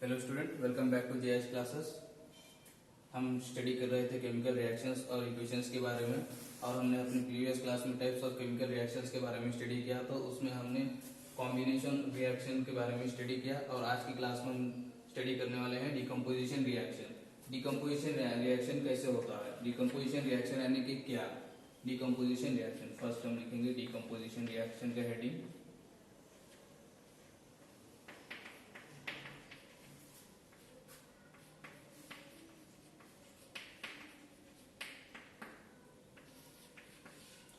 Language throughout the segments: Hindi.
Hello student, welcome back to JS classes. हम स्टडी कर रहे थे केमिकल रिएक्शंस और इक्वेशंस के बारे में, और हमने अपनी प्रीवियस क्लास में टाइप्स ऑफ केमिकल रिएक्शंस के बारे में स्टडी किया। तो उसमें हमने कॉम्बिनेशन रिएक्शन के बारे में स्टडी किया, और आज की क्लास में हम स्टडी करने वाले हैं डिकम्पोजिशन रिएक्शन। डिकम्पोजिशन रिएक्शन कैसे होता है, डिकम्पोजिशन रिएक्शन यानी कि क्या। डिकम्पोजिशन रिएक्शन फर्स्ट हम लिखेंगे डिकम्पोजिशन रिएक्शन का हेडिंग।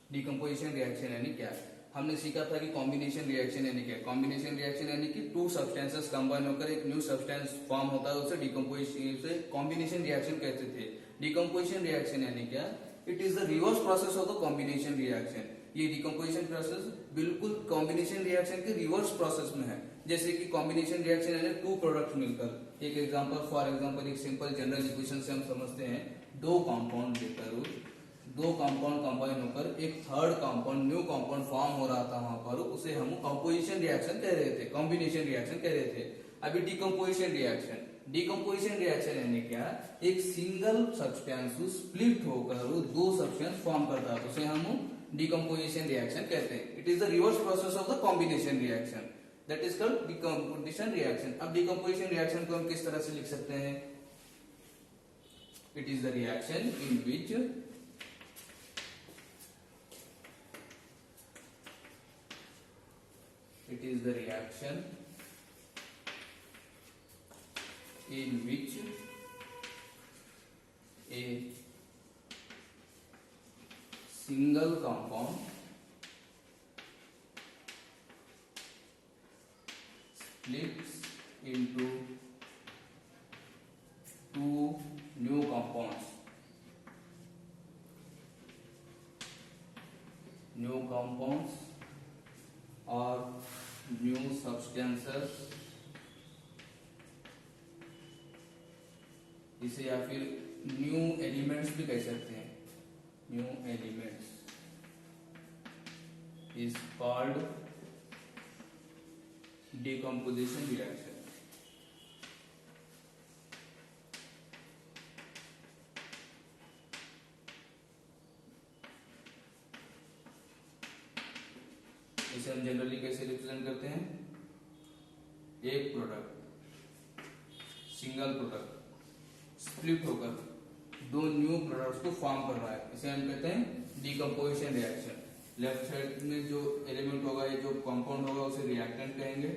डिकम्पोजिशन रिएक्शन यानी क्या। हमने सीखा था कि कॉम्बिनेशन रिएक्शन यानी क्या। कॉम्बिनेशन रिएक्शन यानी कि टू सब्सटेंसेस कंबाइन होकर एक न्यू सब्सटेंस फॉर्म होता है, उसे डिकम्पोजिशन से कॉम्बिनेशन रिएक्शन कहते थे। डिकम्पोजिशन रिएक्शन यानी क्या, it is the reverse process of the combination reaction. ये डिकम्पोजिशन प्रोसेस बिल्कुल कॉम्बिनेशन रिएक्शन के रिवर्स प्रोसेस में है। जैसे कि कॉम्बिनेशन रिएक्शन यानी टू प्रोडक्ट मिलकर, एक एग्जांपल फॉर एग्जांपल एक सिंपल जनरल इक्वेशन से हम समझते हैं, दो कंपाउंड लेकर दो कंपाउंड कंबाइन होकर एक third compound new compound form हो रहा था, वहां पर उसे हम कंपोजिशन रिएक्शन कह रहे थे, कॉम्बिनेशन रिएक्शन कह रहे थे। अभी डिकम्पोजिशन रिएक्शन, डिकम्पोजिशन रिएक्शन यानी क्या, एक सिंगल सब्सटेंस स्प्लिट होकर दो सब्सटेंस फॉर्म करता है, उसे हम डिकम्पोजिशन रिएक्शन कहते हैं। It is the reverse process of the combination reaction, that is called decomposition reaction. अब डिकम्पोजिशन रिएक्शन को हम किस तरह से लिख सकते हैं, it is the reaction in which it is the reaction in which a single compound splits into two new compounds, or new substances, इसे या फिर न्यू एलिमेंट्स भी कह सकते हैं। New elements is called decomposition reaction. इसे हम जनरली कैसे रिप्रेजेंट करते हैं, एक प्रोडक्ट सिंगल प्रोडक्ट स्प्लिट होकर दो न्यू प्रोडक्ट्स को फॉर्म कर रहा है, इसे हम कहते हैं डिकम्पोजिशन रिएक्शन। लेफ्ट साइड में जो एलिमेंट होगा, ये जो कंपाउंड होगा, उसे रिएक्टेंट कहेंगे।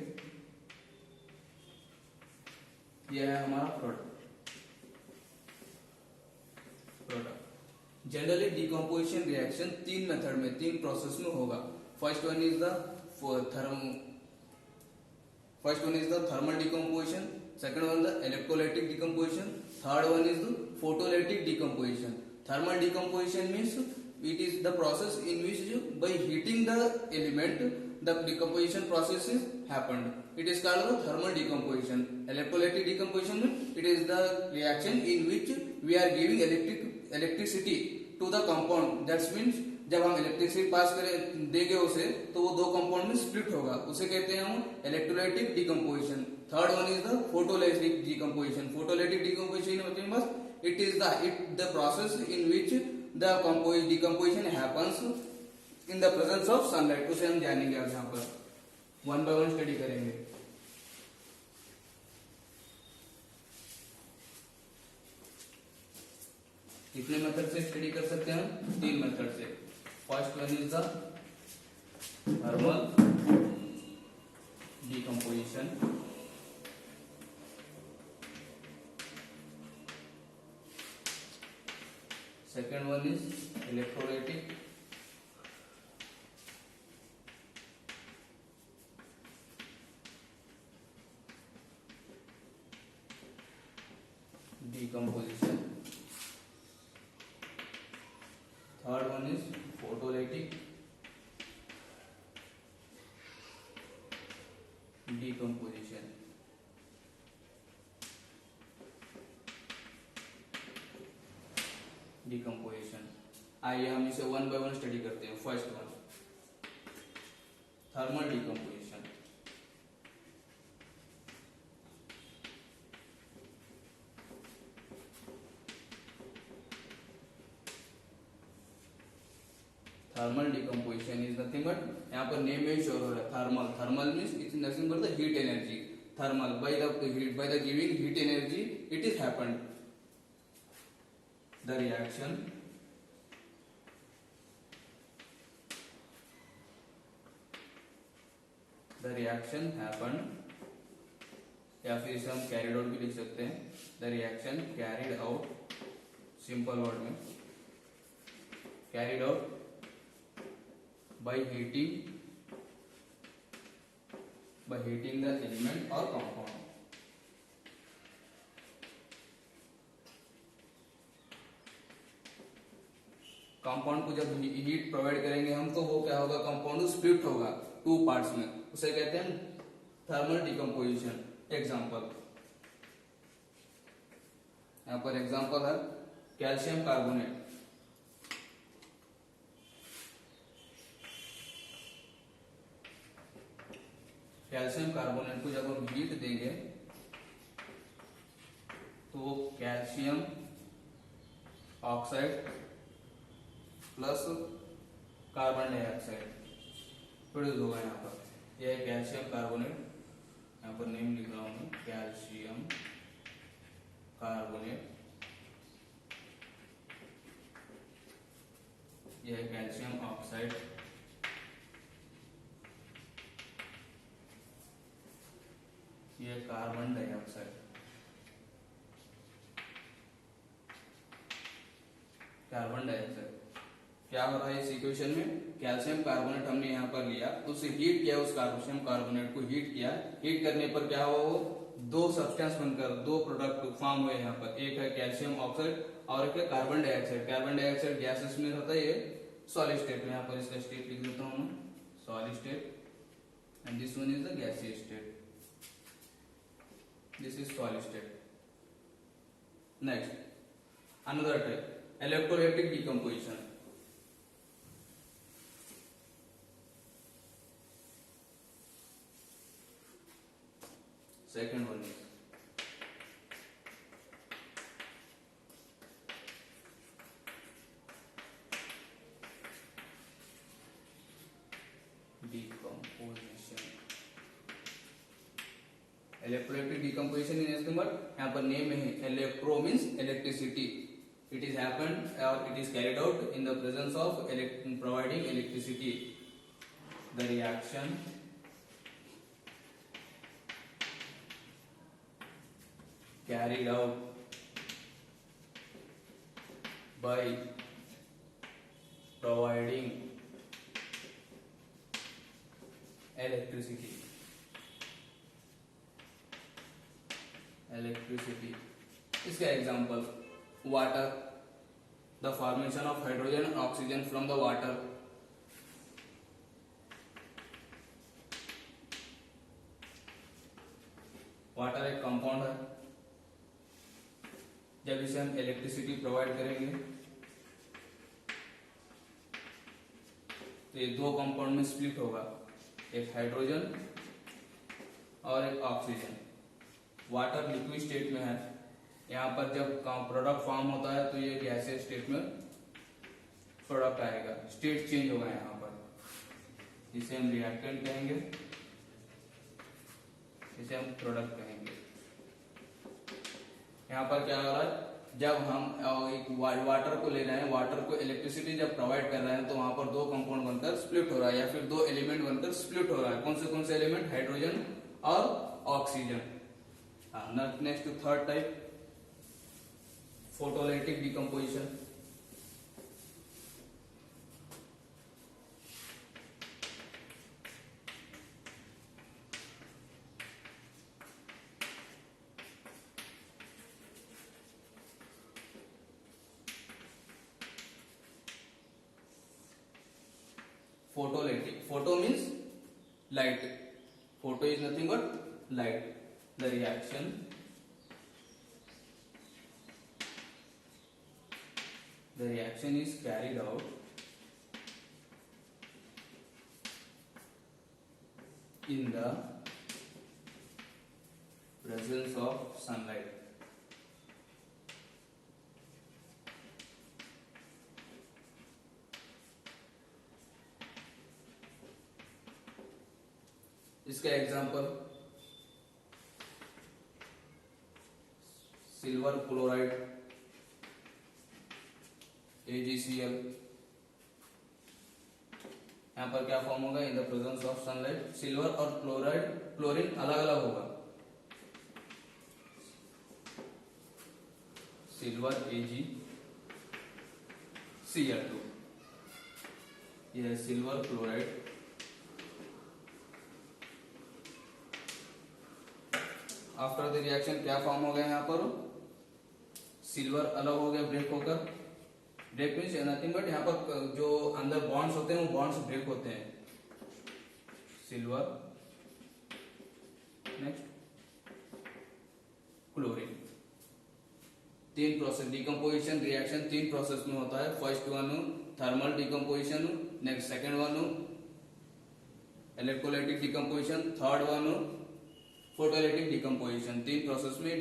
यह है हमारा प्रोडक्ट। जनरली डिकम्पोजिशन रिएक्शन तीन मेथड में, तीन प्रोसेस में होगा। First one is the thermal decomposition, second one the electrolytic decomposition, third one is the photolytic decomposition. Thermal decomposition means it is the process in which by heating the element the decomposition process is happened. It is called the thermal decomposition. Electrolytic decomposition means it is the reaction in which we are giving electricity to the compound. That means जब हम इलेक्ट्रिसिटी पास करें देंगे उसे, तो वो दो कंपाउंड में स्प्लिट होगा, उसे कहते हैं हम electrolytic decomposition. Third one is the photolytic decomposition. Photolytic decomposition मतलब it is the process in which the decomposition happens in the presence of sunlight. उसे हम जानेंगे अब यहाँ पर वन बाय वन स्टडी करेंगे। कितने मेथड से स्टडी कर सकते हैं हम, तीन मेथड से। First one is the thermal decomposition, second one is electrolytic, decomposition, third one is photolytic decomposition. आइए हम इसे वन बाय वन स्टडी करते हैं। First one thermal decomposition. Thermal decomposition is nothing but, यहाँ पर नेम में श्योर हो रहा है thermal, thermal means it is nothing but the heat energy, thermal by the giving heat energy it is happened, the reaction happened, या फिर इसे हम कैरिड आउट भी लिख सकते हैं, the reaction carried out, simple word में carried out by heating the element और कंपाउंड। कंपाउंड को जब हीट प्रोवाइड करेंगे हम, तो वो क्या होगा, कंपाउंड स्प्लिट होगा टू पार्ट्स में, उसे कहते हैं थर्मल डिकम्पोजिशन। एग्जांपल, यहां पर एग्जांपल है कैल्शियम कार्बोनेट, कैल्शियम कार्बोनेट को जब हम हीट देंगे तो calcium oxide plus carbon dioxide produce होगा। यहाँ पर यह है कैल्शियम कार्बोनेट, यहाँ पर नेम लिख रहा हूं मैं, कैल्शियम कार्बोनेट, यह है कैल्शियम ऑक्साइड, यह कार्बन डाइऑक्साइड। कार्बन डाइऑक्साइड क्या हो रहा है इस इक्वेशन में, कैल्शियम कार्बोनेट हमने यहाँ पर लिया, उसे हीट किया, उस कैल्शियम कार्बोनेट को हीट किया, हीट करने पर क्या हुआ, वो दो सब्सटेंस बनकर दो प्रोडक्ट फॉर्म हुए यहाँ पर, एक है कैल्शियम ऑक्साइड और एक है carbon dioxide. Carbon dioxide gases में होता है, ये सॉलिड स्टेट में, यहाँ पर इसका स्टेट लिख देता हूँ मैं, solid state, and this one is the gaseous state, this is solid state. Next another type, electrolytic decomposition. Second one is decomposition. Electrolytic decomposition in nothing but, यहाँ पर नेम में है electro means electricity. It is happened or it is carried out in the presence of providing electricity. The reaction carried out by providing electricity. इसका example, water, the formation of hydrogen and oxygen from the water. Water एक कंपाउंड है, जब इसे हम इलेक्ट्रिसिटी प्रोवाइड करेंगे तो ये दो कंपाउंड में स्प्लिट होगा, एक हाइड्रोजन और एक ऑक्सीजन। वाटर लिक्विड स्टेट में है, यहाँ पर जब प्रोडक्ट फॉर्म होता है तो ये गैसियस स्टेट में प्रोडक्ट आएगा, स्टेट चेंज होगा यहाँ पर, जिसे हम रिएक्टेंट कहेंगे, इसे हम प्रोडक्ट कहेंगे। यहाँ पर क्या हो रहा है, जब हम एक वाटर को ले रहे हैं, वाटर को इलेक्ट्रिसिटी जब प्रोवाइड कर रहे हैं तो वहां पर दो कंपाउंड बनकर स्प्लिट हो रहा है, या फिर दो एलिमेंट बनकर स्प्लिट हो रहा है। कौन से एलिमेंट, हाइड्रोजन और oxygen. Next third type, photolytic decomposition. Photolytic. Photo means light. Photo is nothing but light. The reaction is carried out in the presence of sunlight. इसका एग्जांपल सिल्वर क्लोराइड AgCl। यहाँ पर क्या फॉर्म होगा, इन the presence of sunlight. Silver और क्लोरीन अलग अलग होगा, सिल्वर AgCl2, यह है silver chloride. After the reaction क्या फॉर्म हो गया, यहाँ पर सिल्वर अलग हो गया ब्रेक होकर। ब्रेक मीन्स नथिंग बट यहाँ पर जो अंदर बॉन्ड्स होते हैं वो बॉन्ड्स ब्रेक होते हैं। Silver next chlorine. 3 process decomposition reaction 3 process में होता है। First one thermal decomposition, next second one electrolytic decomposition, third one photolytic decomposition. 3 process में